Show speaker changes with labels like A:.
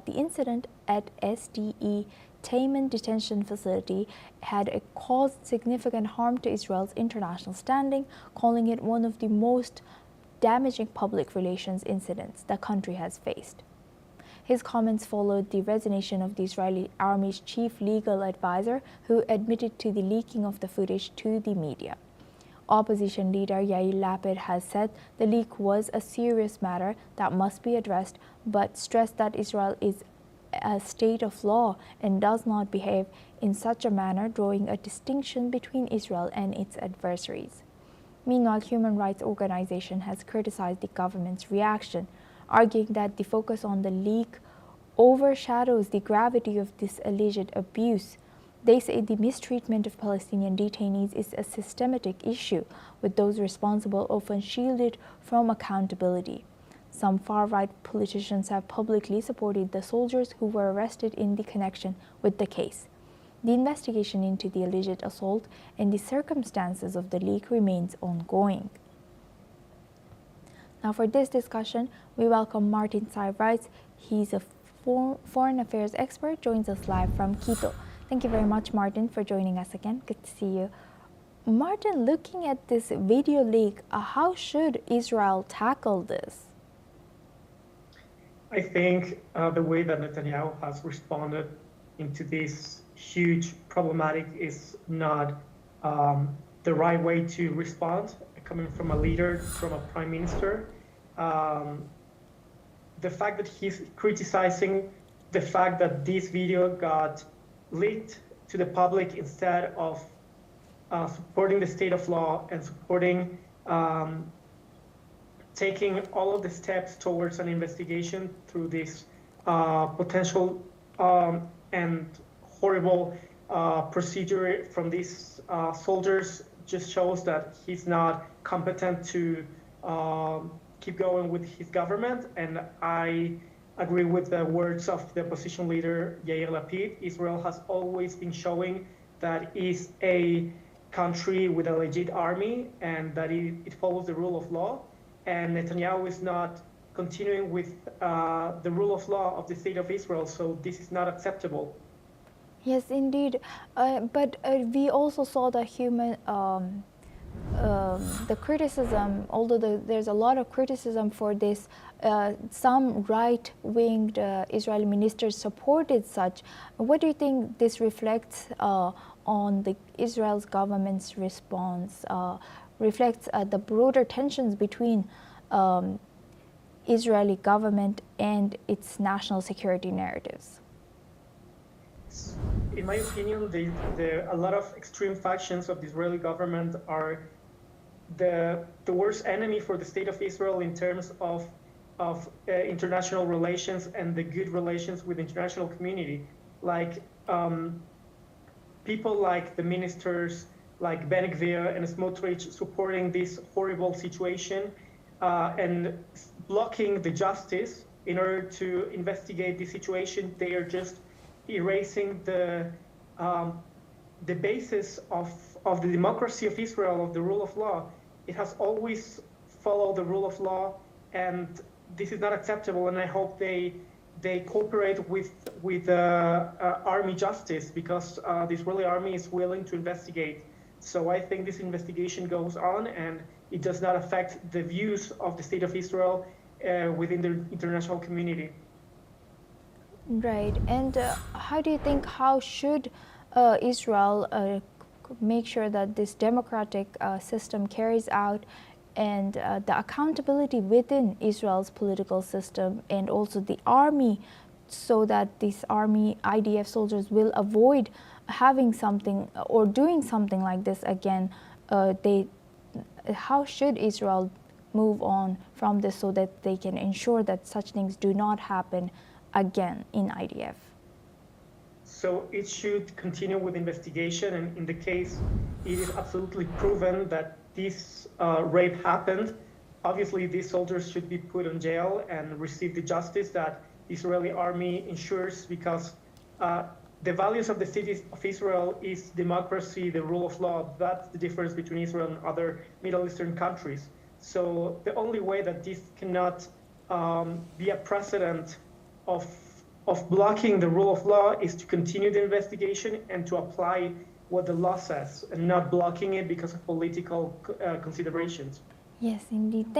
A: that the incident at SDE Taman detention facility had caused significant harm to Israel's international standing, calling it one of the most damaging public relations incidents the country has faced. His comments followed the resignation of the Israeli army's chief legal advisor, who admitted to the leaking of the footage to the media. Opposition leader Yair Lapid has said the leak was a serious matter that must be addressed, but stressed that Israel is a state of law and does not behave in such a manner, drawing a distinction between Israel and its adversaries. Meanwhile, human rights organization has criticized the government's reaction, arguing that the focus on the leak overshadows the gravity of this alleged abuse. They say the mistreatment of Palestinian detainees is a systematic issue, with those responsible often shielded from accountability. Some far-right politicians have publicly supported the soldiers who were arrested in the connection with the case. The investigation into the alleged assault and the circumstances of the leak remains ongoing. Now, for this discussion, we welcome Martin Seibreitz. He's a foreign affairs expert, joins us live from Quito. Thank you very much, Martin, for joining us again. Good to see you. Martin, looking at this video leak, how should Israel tackle this?
B: I think the way that Netanyahu has responded into this huge problematic is not the right way to respond, coming from a leader, from a prime minister. The fact that he's criticizing the fact that this video got leaked to the public instead of supporting the state of law and supporting taking all of the steps towards an investigation through this potential and horrible procedure from these soldiers just shows that he's not competent to keep going with his government. And I agree with the words of the opposition leader Yair Lapid. Israel has always been showing that it is a country with a legit army and that it follows the rule of law. And Netanyahu is not continuing with the rule of law of the state of Israel, so this is not acceptable.
A: Yes, indeed. But we also saw the the criticism, although there's a lot of criticism for this, some right-winged Israeli ministers supported such. What do you think this reflects on the Israel's government's response? Reflects the broader tensions between Israeli government and its national security narratives?
B: In my opinion, a lot of extreme factions of the Israeli government are the worst enemy for the state of Israel in terms of international relations and the good relations with the international community. Like people like the ministers, like Ben Gvir and Smotrich, supporting this horrible situation and blocking the justice in order to investigate the situation. They are just erasing the basis of the democracy of Israel, of the rule of law. It has always followed the rule of law, and this is not acceptable. And I hope they cooperate with army justice, because the Israeli army is willing to investigate. So I think this investigation goes on, and it does not affect the views of the state of Israel within the international community.
A: Right. And how do you think, how should Israel make sure that this democratic system carries out, and the accountability within Israel's political system and also the army, so that these army IDF soldiers will avoid having something or doing something like this again? How should Israel move on from this so that they can ensure that such things do not happen again in IDF?
B: So it should continue with investigation, and in the case it is absolutely proven that this rape happened, obviously these soldiers should be put in jail and receive the justice that the Israeli army ensures, because the values of the state of Israel is democracy, the rule of law. That's the difference between Israel and other Middle Eastern countries. So the only way that this cannot be a precedent of of blocking the rule of law is to continue the investigation and to apply what the law says, and not blocking it because of political considerations.
A: Yes, indeed. Thank